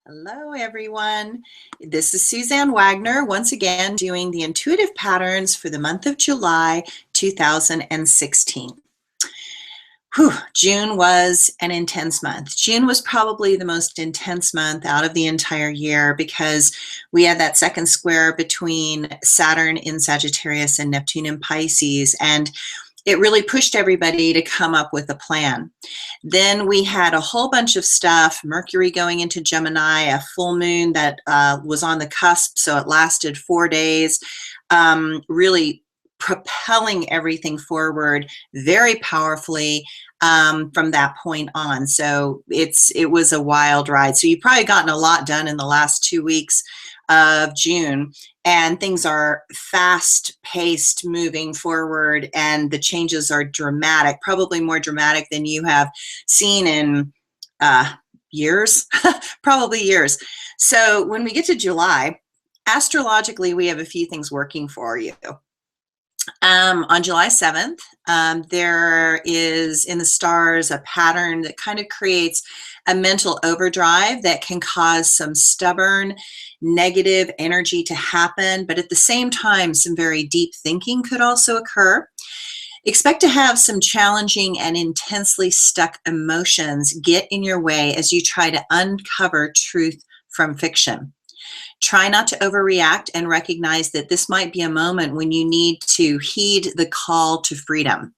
Hello, everyone. This is Suzanne Wagner, once again doing the intuitive patterns for the month of July 2016. June was an intense month. June was probably the most intense month out of the entire year because we had that second square between Saturn in Sagittarius and Neptune in Pisces, and it really pushed everybody to come up with a plan. Then we had a whole bunch of stuff, Mercury going into Gemini, a full moon that was on the cusp, so it lasted 4 days, really propelling everything forward very powerfully from that point on. So it was a wild ride. So you've probably gotten a lot done in the last 2 weeks of June, and things are fast-paced moving forward, and the changes are dramatic, probably more dramatic than you have seen in years, probably years. So when we get to July, astrologically, we have a few things working for you. On July 7th, there is in the stars a pattern that kind of creates a mental overdrive that can cause some stubborn, negative energy to happen, but at the same time, some very deep thinking could also occur. Expect to have some challenging and intensely stuck emotions get in your way as you try to uncover truth from fiction. Try not to overreact and recognize that this might be a moment when you need to heed the call to freedom.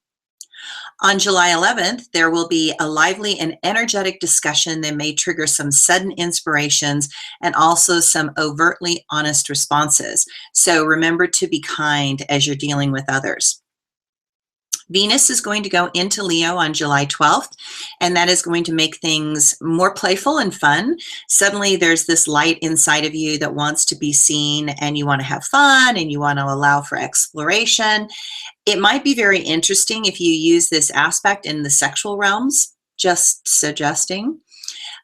On July 11th, there will be a lively and energetic discussion that may trigger some sudden inspirations and also some overtly honest responses. So remember to be kind as you're dealing with others. Venus is going to go into Leo on July 12th, and that is going to make things more playful and fun. Suddenly there's this light inside of you that wants to be seen, and you want to have fun, and you want to allow for exploration. It might be very interesting if you use this aspect in the sexual realms, just suggesting.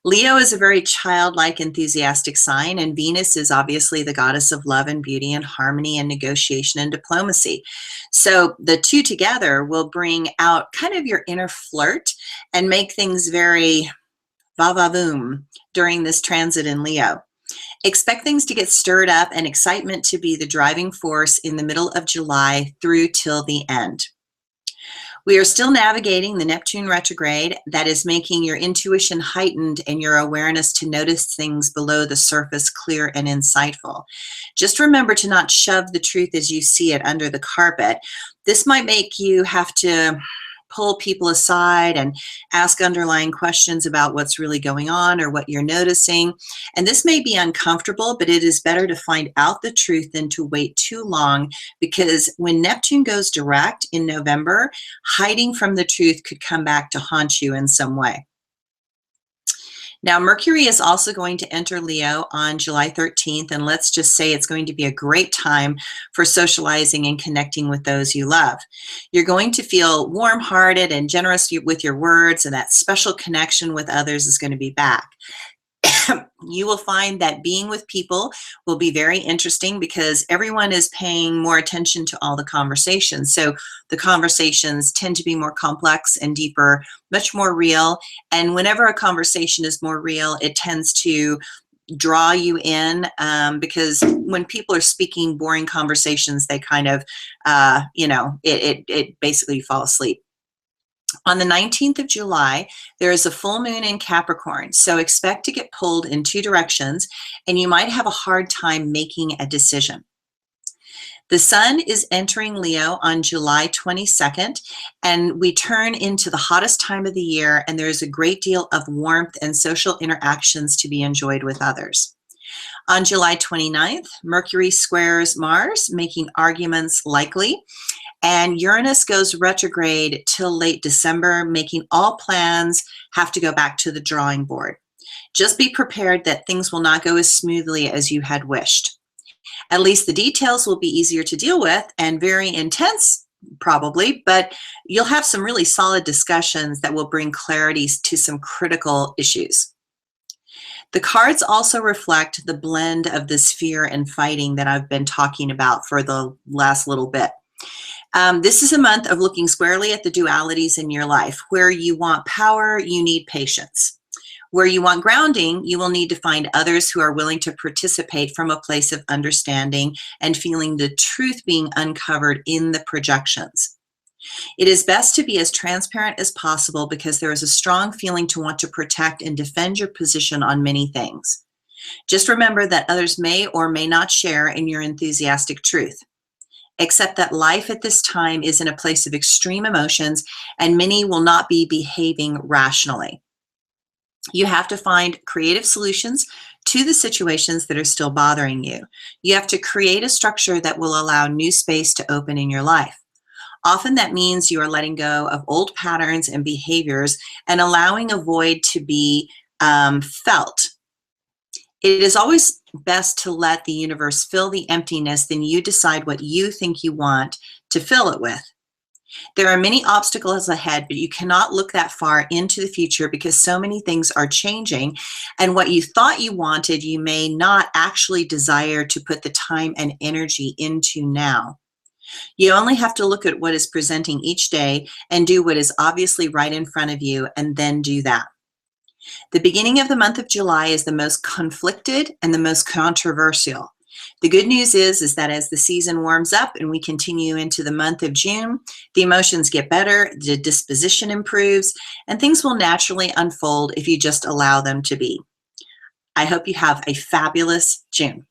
Leo is a very childlike, enthusiastic sign, and Venus is obviously the goddess of love and beauty and harmony and negotiation and diplomacy. So the two together will bring out kind of your inner flirt and make things very va-va-voom during this transit in Leo. Expect things to get stirred up and excitement to be the driving force in the middle of July through till the end. We are still navigating the Neptune retrograde that is making your intuition heightened and your awareness to notice things below the surface clear and insightful. Just remember to not shove the truth as you see it under the carpet. This might make you have to pull people aside and ask underlying questions about what's really going on or what you're noticing. And this may be uncomfortable, but it is better to find out the truth than to wait too long, because when Neptune goes direct in November, hiding from the truth could come back to haunt you in some way. Now, Mercury is also going to enter Leo on July 13th, and let's just say it's going to be a great time for socializing and connecting with those you love. You're going to feel warm-hearted and generous with your words, and that special connection with others is going to be back. You will find that being with people will be very interesting because everyone is paying more attention to all the conversations. So the conversations tend to be more complex and deeper, much more real. And whenever a conversation is more real, it tends to draw you in, because when people are speaking boring conversations, they kind of, it basically fall asleep. On the 19th of July, there is a full moon in Capricorn, so expect to get pulled in two directions, and you might have a hard time making a decision. The sun is entering Leo on July 22nd, and we turn into the hottest time of the year, and there's a great deal of warmth and social interactions to be enjoyed with others. On July 29th, Mercury squares Mars, making arguments likely. And Uranus goes retrograde till late December, making all plans have to go back to the drawing board. Just be prepared that things will not go as smoothly as you had wished. At least the details will be easier to deal with and very intense, probably, but you'll have some really solid discussions that will bring clarity to some critical issues. The cards also reflect the blend of this fear and fighting that I've been talking about for the last little bit. This is a month of looking squarely at the dualities in your life. Where you want power, you need patience. Where you want grounding, you will need to find others who are willing to participate from a place of understanding and feeling the truth being uncovered in the projections. It is best to be as transparent as possible because there is a strong feeling to want to protect and defend your position on many things. Just remember that others may or may not share in your enthusiastic truth. Accept that life at this time is in a place of extreme emotions and many will not be behaving rationally. You have to find creative solutions to the situations that are still bothering you. You have to create a structure that will allow new space to open in your life. Often that means you are letting go of old patterns and behaviors and allowing a void to be felt. It is always best to let the universe fill the emptiness, then you decide what you think you want to fill it with. There are many obstacles ahead, but you cannot look that far into the future because so many things are changing, and what you thought you wanted, you may not actually desire to put the time and energy into now. You only have to look at what is presenting each day and do what is obviously right in front of you, and then do that. The beginning of the month of July is the most conflicted and the most controversial. The good news is that as the season warms up and we continue into the month of June, the emotions get better, the disposition improves, and things will naturally unfold if you just allow them to be. I hope you have a fabulous June.